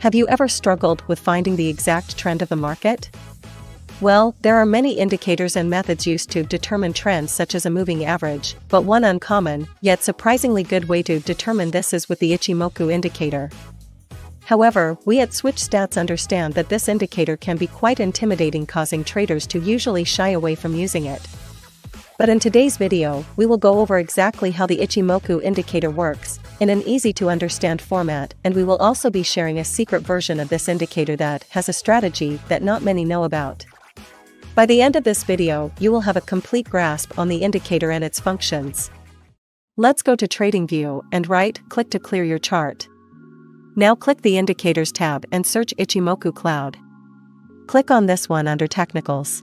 Have you ever struggled with finding the exact trend of the market? Well, there are many indicators and methods used to determine trends such as a moving average, but one uncommon, yet surprisingly good way to determine this is with the Ichimoku indicator. However, we at Switch Stats understand that this indicator can be quite intimidating, causing traders to usually shy away from using it. But in today's video, we will go over exactly how the Ichimoku indicator works, in an easy-to-understand format, and we will also be sharing a secret version of this indicator that has a strategy that not many know about. By the end of this video, you will have a complete grasp on the indicator and its functions. Let's go to TradingView and right-click to clear your chart. Now click the Indicators tab and search Ichimoku Cloud. Click on this one under Technicals.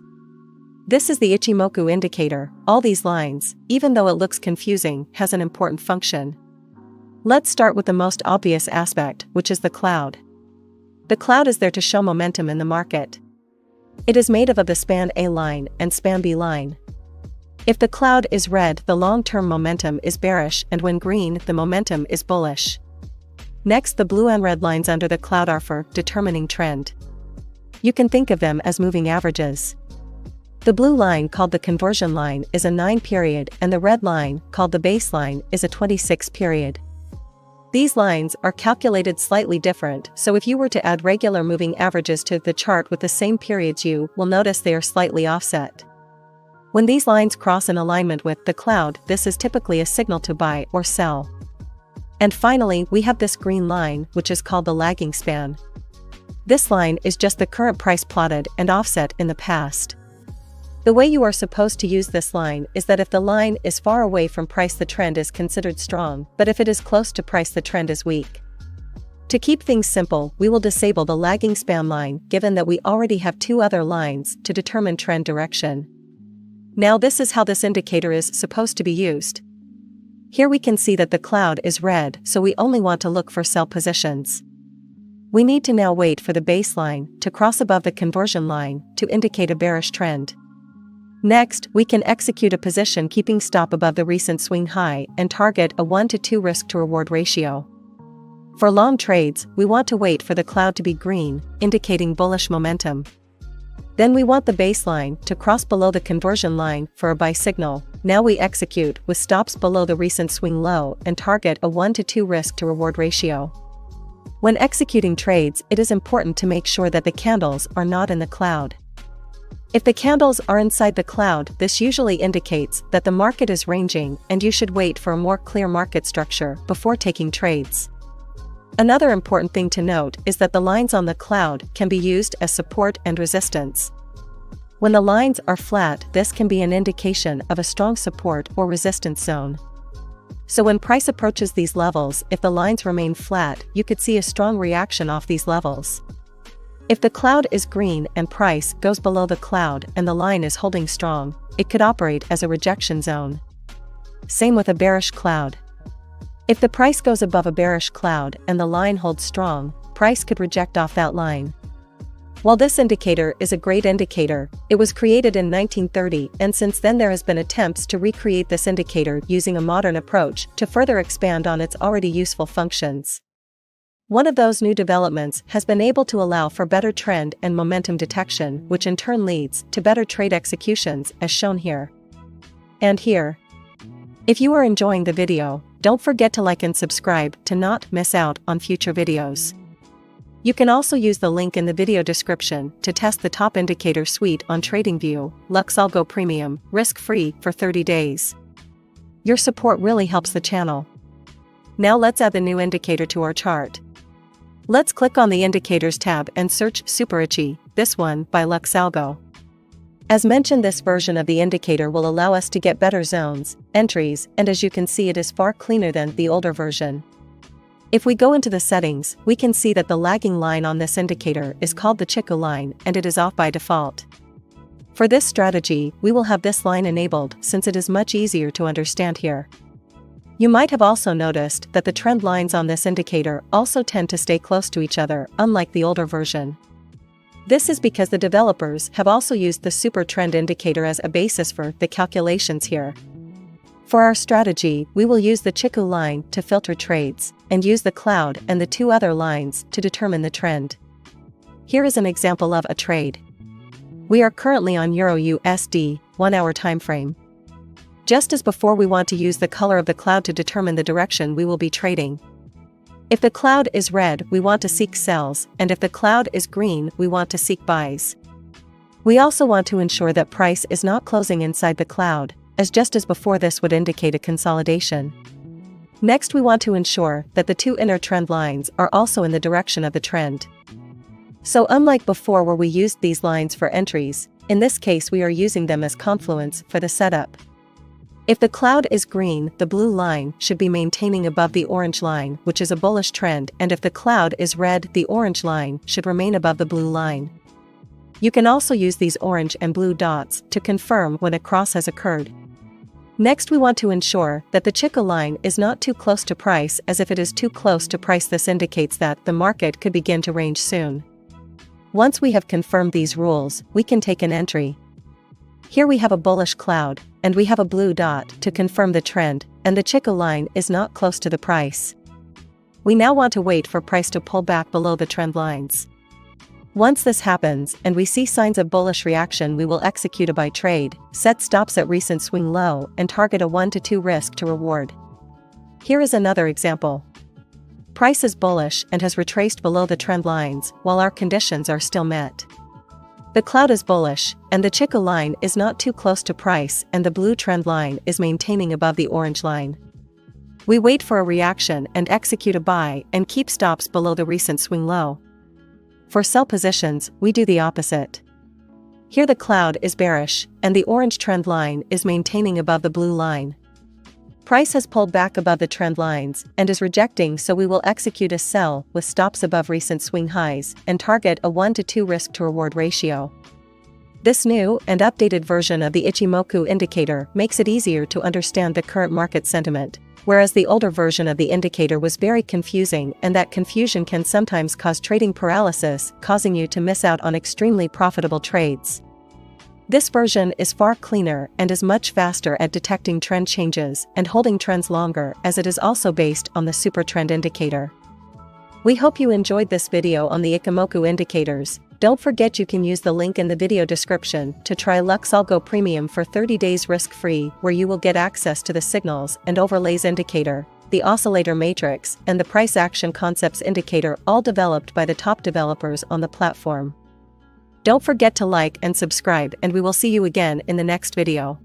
This is the Ichimoku indicator. All these lines, even though it looks confusing, has an important function. Let's start with the most obvious aspect, which is the cloud. The cloud is there to show momentum in the market. It is made up of the span A line and span B line. If the cloud is red, the long-term momentum is bearish, and when green, the momentum is bullish. Next, the blue and red lines under the cloud are for determining trend. You can think of them as moving averages. The blue line, called the conversion line, is a 9 period, and the red line, called the baseline, is a 26 period. These lines are calculated slightly different, so if you were to add regular moving averages to the chart with the same periods, you will notice they are slightly offset. When these lines cross in alignment with the cloud, this is typically a signal to buy or sell. And finally, we have this green line, which is called the lagging span. This line is just the current price plotted and offset in the past. The way you are supposed to use this line is that if the line is far away from price, the trend is considered strong, but if it is close to price, the trend is weak. To keep things simple, we will disable the lagging span line, given that we already have two other lines to determine trend direction. Now this is how this indicator is supposed to be used. Here we can see that the cloud is red, so we only want to look for sell positions. We need to now wait for the baseline to cross above the conversion line to indicate a bearish trend. Next, we can execute a position keeping stop above the recent swing high and target a 1 to 2 risk-to-reward ratio. For long trades, we want to wait for the cloud to be green, indicating bullish momentum. Then we want the baseline to cross below the conversion line for a buy signal. Now we execute with stops below the recent swing low and target a 1 to 2 risk-to-reward ratio. When executing trades, it is important to make sure that the candles are not in the cloud. If the candles are inside the cloud, this usually indicates that the market is ranging and you should wait for a more clear market structure before taking trades. Another important thing to note is that the lines on the cloud can be used as support and resistance. When the lines are flat, this can be an indication of a strong support or resistance zone. So when price approaches these levels, if the lines remain flat, you could see a strong reaction off these levels. If the cloud is green and price goes below the cloud and the line is holding strong, it could operate as a rejection zone. Same with a bearish cloud. If the price goes above a bearish cloud and the line holds strong, price could reject off that line. While this indicator is a great indicator, it was created in 1930, and since then there has been attempts to recreate this indicator using a modern approach to further expand on its already useful functions. One of those new developments has been able to allow for better trend and momentum detection, which in turn leads to better trade executions, as shown here and here. If you are enjoying the video, don't forget to like and subscribe to not miss out on future videos. You can also use the link in the video description to test the top indicator suite on TradingView, Lux Algo Premium, risk-free for 30 days. Your support really helps the channel. Now let's add the new indicator to our chart. Let's click on the Indicators tab and search Super Ichi, this one by Lux Algo. As mentioned, this version of the indicator will allow us to get better zones, entries, and as you can see, it is far cleaner than the older version. If we go into the settings, we can see that the lagging line on this indicator is called the Chikou line and it is off by default. For this strategy, we will have this line enabled since it is much easier to understand here. You might have also noticed that the trend lines on this indicator also tend to stay close to each other, unlike the older version. This is because the developers have also used the super trend indicator as a basis for the calculations here. For our strategy, we will use the Chikou line to filter trades, and use the cloud and the two other lines to determine the trend. Here is an example of a trade. We are currently on EUR/USD 1-hour time frame. Just as before, we want to use the color of the cloud to determine the direction we will be trading. If the cloud is red, we want to seek sells, and if the cloud is green, we want to seek buys. We also want to ensure that price is not closing inside the cloud, as just as before this would indicate a consolidation. Next, we want to ensure that the two inner trend lines are also in the direction of the trend. So unlike before where we used these lines for entries, in this case we are using them as confluence for the setup. If the cloud is green, the blue line should be maintaining above the orange line, which is a bullish trend, and if the cloud is red, the orange line should remain above the blue line. You can also use these orange and blue dots to confirm when a cross has occurred. Next, we want to ensure that the Chica line is not too close to price, as if it is too close to price, this indicates that the market could begin to range soon. Once we have confirmed these rules, we can take an entry. Here we have a bullish cloud, and we have a blue dot to confirm the trend, and the Chica line is not close to the price. We now want to wait for price to pull back below the trend lines. Once this happens and we see signs of bullish reaction, we will execute a buy trade, set stops at recent swing low, and target a 1 to 2 risk to reward. Here is another example. Price is bullish and has retraced below the trend lines while our conditions are still met. The cloud is bullish, and the Chica line is not too close to price, and the blue trend line is maintaining above the orange line. We wait for a reaction and execute a buy and keep stops below the recent swing low. For sell positions, we do the opposite. Here the cloud is bearish, and the orange trend line is maintaining above the blue line. Price has pulled back above the trend lines and is rejecting, so we will execute a sell with stops above recent swing highs and target a 1 to 2 risk to reward ratio. This new and updated version of the Ichimoku indicator makes it easier to understand the current market sentiment, whereas the older version of the indicator was very confusing, and that confusion can sometimes cause trading paralysis, causing you to miss out on extremely profitable trades. This version is far cleaner and is much faster at detecting trend changes and holding trends longer, as it is also based on the super trend indicator. We hope you enjoyed this video on the Ichimoku indicators. Don't forget you can use the link in the video description to try Lux Algo Premium for 30 days risk-free, where you will get access to the signals and overlays indicator, the oscillator matrix, and the price action concepts indicator, all developed by the top developers on the platform. Don't forget to like and subscribe, and we will see you again in the next video.